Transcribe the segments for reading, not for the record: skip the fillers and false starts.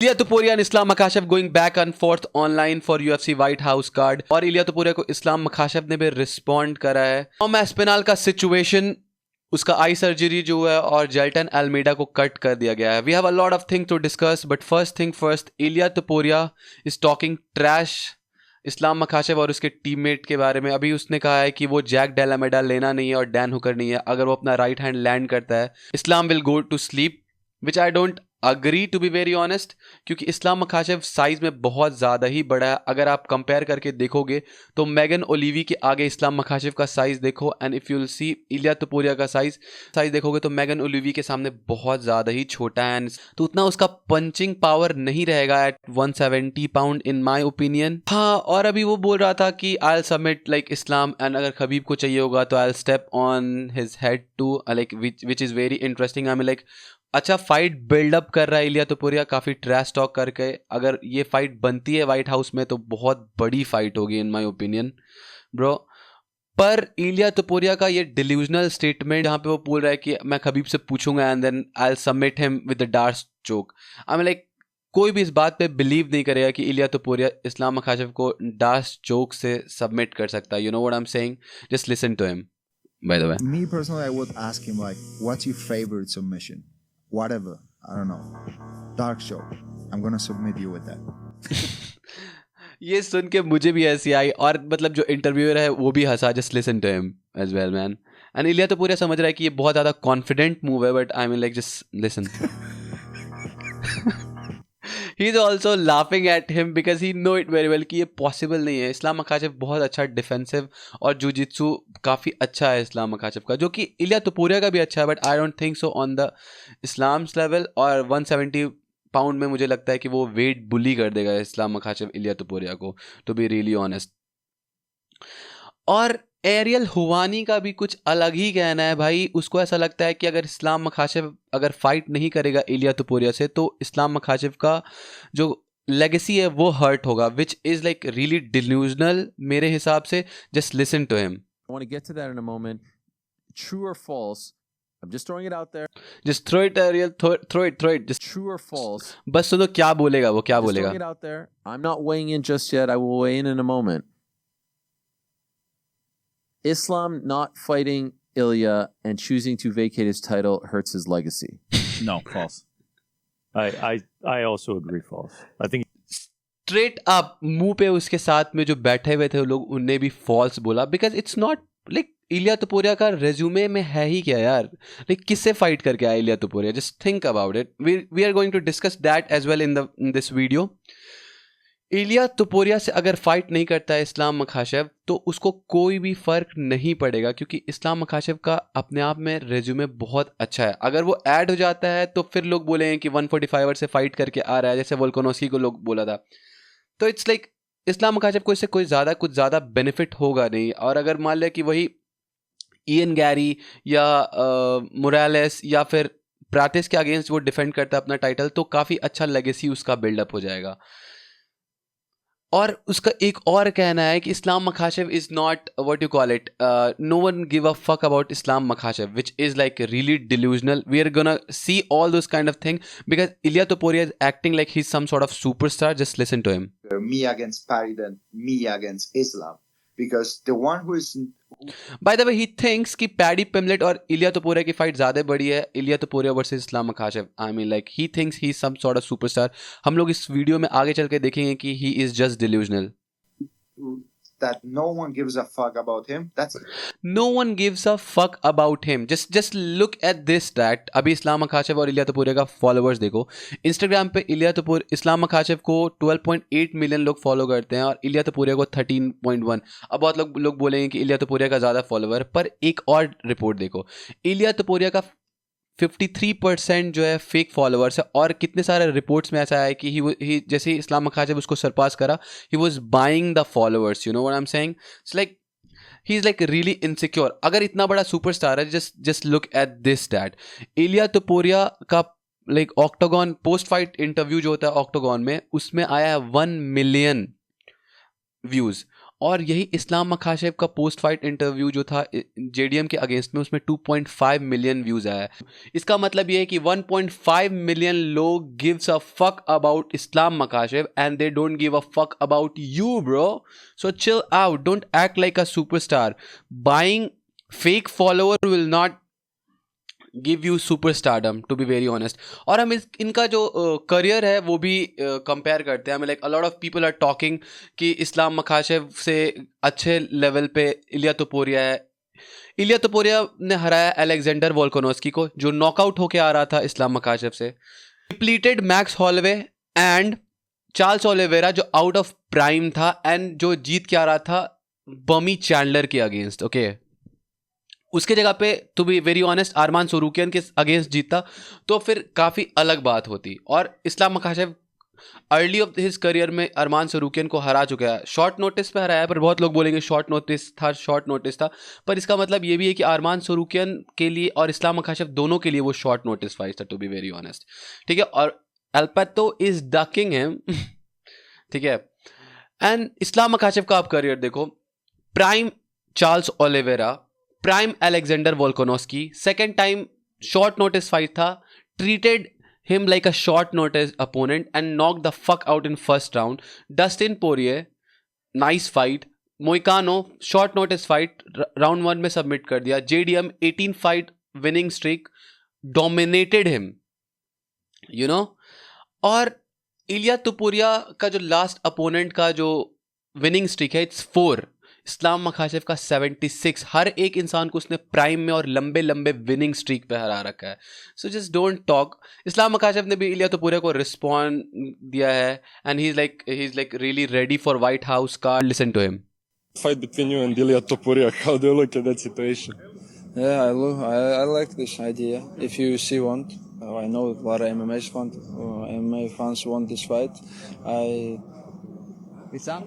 Ilya Topuria and Islam Makhachev going back and forth online for UFC White House card और Ilia तोपुरिया को इस्लाम Makhachev ने भी respond करा है। टॉम एस्पिनाल का सिचुएशन, उसका आई सर्जरी जो है और जेल्टन अल्मेडा को कट कर दिया गया है। We have a lot of thing to discuss but first thing first, Ilia Topuria is talking trash Islam Makhachev और उसके टीममेट के बारे में। अभी उसने कहा है कि वो जैक डेला मेडल लेना नहीं है और डैन हुकर नहीं है। अगर वो अपना राइट हैंड लैंड करता है, Islam will go to sleep, which I don't agree to be very honest, क्योंकि इस्लाम मखाशेव साइज में बहुत ज़्यादा ही बड़ा है। अगर आप कंपेयर करके देखोगे तो मैगन ओलिवी के आगे इस्लाम मखाशेव का साइज देखो, and if you will see Ilia Topuria का साइज देखोगे तो मैगन ओलिवी के सामने बहुत ज़्यादा ही छोटा है, एंड तो उतना उसका पंचिंग पावर नहीं रहेगा at 170 pound in my opinion. हाँ, और अभी वो बोल रहा था कि I will submit like Islam, and अगर खबीब को चाहिए होगा तो I will step on his head too, like which is very interesting. I mean like अच्छा फाइट बिल्डअप कर रहा है इलिया तोपुरिया काफ़ी ट्रैश टॉक करके। अगर ये फाइट बनती है वाइट हाउस में तो बहुत बड़ी फाइट होगी इन माय ओपिनियन ब्रो। पर इलिया तोपुरिया का ये डिल्यूजनल स्टेटमेंट जहाँ पे वो बोल रहा है कि मैं खबीब से पूछूंगा and then I will submit him with the dark choke, I mean like कोई भी इस बात पे बिलीव नहीं करेगा कि इलिया तोपुरिया इस्लाम मखाशेव को डार्क चोक से सबमिट कर सकता है। You know what I am saying, just listen to him. By the way, Me personally, I would ask him like, what's your favorite submission? Whatever, I don't know. Dark show. I'm gonna submit you with that. ये सुन के मुझे भी ऐसी आई, और मतलब जो interviewer है वो भी हंसा। Just listen to him as well man. And Ilia तो पूरा समझ रहा है कि ये बहुत ज़्यादा कॉन्फिडेंट मूव है, but I mean like just listen. He is also laughing at him because he know it very well कि ये पॉसिबल नहीं है। इस्लाम मखाशेव बहुत अच्छा डिफेंसिव और जूजित्सु काफ़ी अच्छा है इस्लाम मखाशेव का, जो कि इलिया तोपुरिया का भी अच्छा है, but I don't think so on the Islam's level. और 170 पाउंड में मुझे लगता है कि वो वेट बुली कर देगा इस्लाम मखाशेव इलिया तोपुरिया को, टू बी रियली ऑनेस्ट। और एरियल हुवानी का भी कुछ अलग ही कहना है भाई। उसको ऐसा लगता है कि अगर इस्लाम मखाशेव अगर फाइट नहीं करेगा इलिया तोपुरिया से तो इस्लाम मखाशेव का जो लेगेसी है वो हर्ट होगा, which is like really delusional मेरे हिसाब से। Just listen to him. I want to get to that in a moment. True or false? I'm just throwing it out there. Just throw it, Ariel. Throw it. Just True or false? बस सुनो क्या बोलेगा वो, क्या Just बोलेगा। throwing it out there. I'm not weighing in just yet. I will weigh in a moment. Islam not fighting Ilya and choosing to vacate his title hurts his legacy. No, false. I also agree false. I think straight up मुंह पे उसके साथ में जो बैठे हुए थे लोग उनने भी फॉल्स बोला, because it's not like Iliya Topuria का रेज्यूमे में है ही क्या यार। लाइक किससे फाइट करके आया Ilia Topuria, just think about it. We are going to discuss that as well in this video. Ilia Topuria से अगर फाइट नहीं करता है इस्लाम मखाशेव तो उसको कोई भी फर्क नहीं पड़ेगा, क्योंकि इस्लाम मखाशेव का अपने आप में रेज्यूमे बहुत अच्छा है। अगर वो ऐड हो जाता है तो फिर लोग बोलेंगे कि 145 से फाइट करके आ रहा है, जैसे वोल्कानोस्की को लोग बोला था। तो इट्स लाइक इस्लाम मखाशेव को इससे कुछ ज़्यादा बेनिफिट होगा नहीं। और अगर मान लिया कि वही इयन गैरी या मोरालेस या फिर प्राटिस के अगेंस्ट वो डिफेंड करता है अपना टाइटल, तो काफ़ी अच्छा लेगेसी उसका बिल्डअप हो जाएगा। और उसका एक और कहना है कि Islam Makhachev is not what you call it, no one give a fuck about Islam Makhachev, which is like really delusional. We are gonna see all those kind of thing because Ilia Topuria is acting like he is some sort of superstar. Just listen to him. Me against Paddy than me against Islam, because the one who is by the way he thinks कि Paddy Pimblett और Ilia Topuria की fight ज़्यादा बड़ी है, Ilia Topuria versus Islam Makhachev. I mean like he thinks he some sort of superstar. हम लोग इस video में आगे चल के देखेंगे कि he is just delusional. that no one gives a fuck about him. That's No one gives a fuck about him. Just look at this stat. अभी इस्लाम मखाशेव और इलिया तोपुरिया का फॉलोअर्स देखो। इंस्टाग्राम पे इस्लाम मखाशेव को 12.8 मिलियन लोग follow करते हैं और इलिया तोपुरिया को 13.1। अब बहुत लोग बोलेंगे कि इलिया तोपुरिया का ज़्यादा फॉलोअर, पर एक और रिपोर्ट देखो। इलिया तोपुरिया का 53% जो है फेक फॉलोअर्स है, और कितने सारे रिपोर्ट्स में ऐसा है कि ही जैसे ही इस्लाम मखाशेव उसको सरपास करा, he was buying the followers. You know what I am saying? It's like he is like really insecure. अगर इतना बड़ा सुपरस्टार है, just look at this stat. Ilia Topuria का like octagon post fight interview जो होता है octagon में, उसमें आया है 1 मिलियन व्यूज। और यही इस्लाम मखाशेव का पोस्ट फाइट इंटरव्यू जो था JDM के अगेंस्ट में, उसमें 2.5 मिलियन व्यूज आया है। इसका मतलब ये है कि 1.5 मिलियन लोग gives a fuck about Islam Makhachev and they don't give a fuck about you bro. So chill out, don't act like a superstar. Buying fake follower will not give you super stardom, to be very honest. और हम इनका जो career है वो भी compare करते हैं। हमें like a lot of people are talking कि इस्लाम मखाशेव से अच्छे लेवल पे इलिया तोपुरिया है। इलिया तोपुरिया ने हराया अलेक्जेंडर वोल्कानोस्की को, जो नॉकआउट होके आ रहा था इस्लाम मखाशेव से। Depleted Max Holloway and Charles Oliveira, जो आउट ऑफ प्राइम था एंड जो जीत के आ रहा था बमी चैंडलर के अगेंस्ट। ओके, उसके जगह पे to be very honest Arman Tsarukyan के अगेंस्ट जीता तो फिर काफ़ी अलग बात होती। और Islam Makhachev early of his career में अरमान सरूकियन को हरा चुका है, शॉर्ट नोटिस पे हराया है, पर बहुत लोग बोलेंगे शॉर्ट नोटिस था। पर इसका मतलब ये भी है कि अरमान सरूकियन के लिए और इस्लाम मखाशेव दोनों के लिए वो शॉर्ट नोटिस फाइट था, टू बी वेरी ऑनेस्ट। ठीक है, और एल्पेटो इज डकिंग हिम। ठीक है, एंड इस्लाम मखाशेव का आप करियर देखो, prime Charles Oliveira, prime Alexander Volkanovski, second time short notice fight था, treated him like a short notice opponent and knocked the fuck out in first round. Dustin Poirier, nice fight. Moicano, short notice fight, round 1 में submit कर दिया. JDM 18 fight winning streak, dominated him, you know. और इलिया तुपुरिया का जो last opponent का जो winning streak है, it's 4. इस्लाम मखाशेव का 76. हर एक इंसान को उसने प्राइम में और लंबे लंबे विनिंग स्ट्रीक पे हरा रखा है. So just don't talk. Islam Makhachev ने भी इलिया तुपुरिया को रिस्पॉन्ड दिया है and he is like really ready for White House का. Listen to him. Fight between you and Ilia Topuria. How do you look at that situation? Yeah, I like this idea. If UFC want, I know a lot of MMA fans want this fight.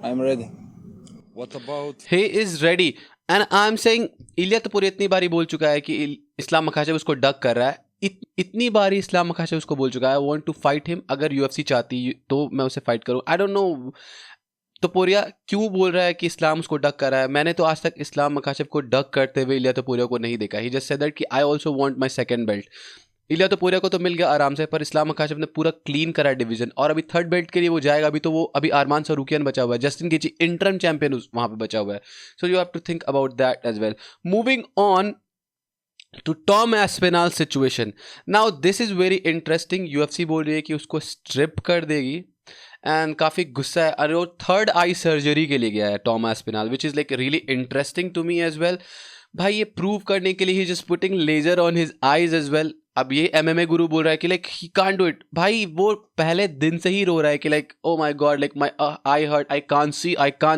I'm ready. What about? He is ready. And I'm saying इलिया तुपुरिया इतनी बारी बोल चुका है कि Islam मखाशेव उसको duck कर रहा है. इतनी बारी इस्लाम मखाशेव उसको बोल चुका है I want to fight him. अगर UFC चाहती तो मैं उसे फाइट करूँ. I don't know तुपुरिया क्यों बोल रहा है कि इस्लाम उसको डक कर रहा है. मैंने तो आज तक इस्लाम मखाशेव को डक करते हुए इलिया तुपुरिया को नहीं देखा. ही जस्ट सेड दैट कि I also want my second belt. Ilia Topuria को तो मिल गया आराम से, पर इस्लाम मखाशेव ने पूरा क्लीन करा डिवीजन और अभी थर्ड बेल्ट के लिए वो जाएगा. अभी अरमान सरूकियन बचा हुआ है, जस्टिन गेची इंटरम चैंपियन वहां पे बचा हुआ है. So you have to think about that as well. Moving on to Tom Aspinall situation. Now this is very interesting. UFC बोल रही है कि उसको स्ट्रिप कर देगी एंड काफ़ी गुस्सा है. अरे वो थर्ड आई सर्जरी के लिए गया है Tom Aspinall, which is like really interesting to me as well. भाई ये प्रूव करने के लिए ही just putting laser on his eyes as well. अब ये MMA गुरु बोल रहा है कि like he can't do it. भाई वो पहले दिन से ही रो रहा है कि like oh my god, like my eye hurt, I can't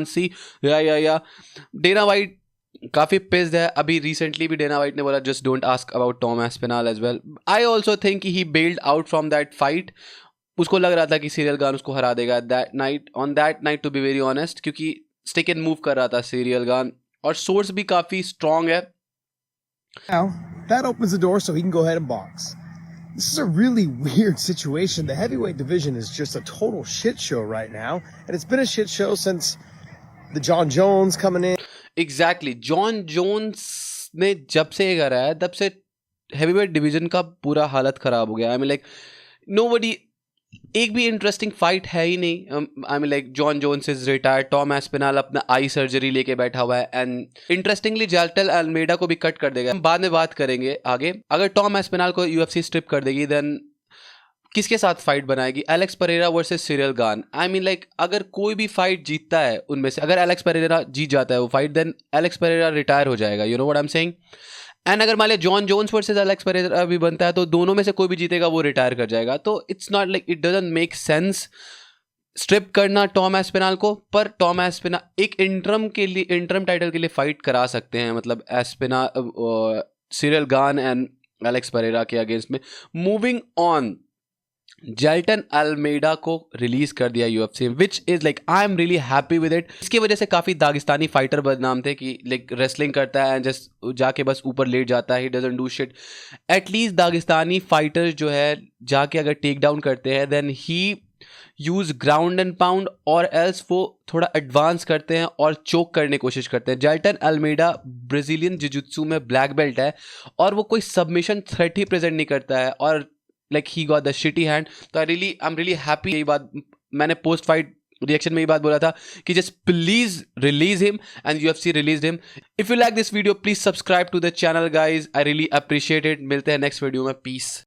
see. या डेना वाइट काफ़ी पिस्ड है. अभी रिसेंटली भी डेना वाइट ने बोला just don't ask about Tom Aspinall as well. I also think he bailed out from that fight. उसको लग रहा था कि सीरियल गान उसको हरा देगा on that night to be very honest, क्योंकि स्टिक एंड मूव कर रहा था सीरियल गान और सोर्स भी काफ़ी स्ट्रॉन्ग है. Now, that opens the door so he can go ahead and box. This is a really weird situation. The heavyweight division is just a total shit show right now. And it's been a shit show since the John Jones coming in. Exactly. John Jones ने जब से ये करा है तब से heavyweight division का पूरा हालत ख़राब हो गया. आई मीन लाइक नोबडी, एक भी इंटरेस्टिंग फाइट है ही नहीं. I mean like Jon Jones is retired, Tom Aspinall अपना आई सर्जरी लेके बैठा हुआ है एंड इंटरेस्टिंगली जाल्टल अल्मेडा को भी कट कर देगा. हम बाद में बात करेंगे आगे. अगर टॉम एस्पिनाल को UFC स्ट्रिप कर देगी देन किसके साथ फाइट बनाएगी? एलेक्स परेरा वर्सेस सीरियल गान. आई मीन लाइक अगर कोई भी फाइट जीतता है उनमें से, अगर एलेक्स परेरा जीत जाता है वो fight, then Alex Pereira retire हो जाएगा. You know what I am saying. And अगर मान लिया John Jones versus Alex Pereira भी बनता है तो दोनों में से कोई भी जीतेगा वो रिटायर कर जाएगा. तो it's not like, it doesn't make sense strip करना टॉम एस्पिनाल को. पर टॉम एस्पिनाल एक इंटरम टाइटल के लिए फाइट करा सकते हैं, मतलब एस्पिनाल सीरियल गान एंड एलेक्स परेरा के अगेंस्ट में. मूविंग ऑन, जेल्टन अल्मेडा को रिलीज कर दिया UFC, which is like I am really happy with it. इसकी वजह से काफ़ी दागिस्तानी फाइटर बदनाम थे कि लाइक रेसलिंग करता है एंड जस्ट जाके बस ऊपर लेट जाता है, he doesn't do shit. At least Dagestani fighter जो है जाके अगर टेक डाउन करते हैं then he use ground and pound, और एल्स वो थोड़ा एडवांस करते हैं और चोक करने की कोशिश करते हैं. जेल्टन अल्मेडा ब्राजीलियन जिजुत्सु में ब्लैक बेल्ट है और वो कोई सबमिशन थ्रेट ही प्रेजेंट नहीं करता है, और like he got the shitty hand. तो आई एम रियली हैप्पी. यही बात मैंने पोस्ट फाइट रिएक्शन में ही बात बोला था कि just please release him, and UFC released him. If you like this video please subscribe to the channel guys. I really appreciate it. मिलते हैं नेक्स्ट वीडियो में. पीस.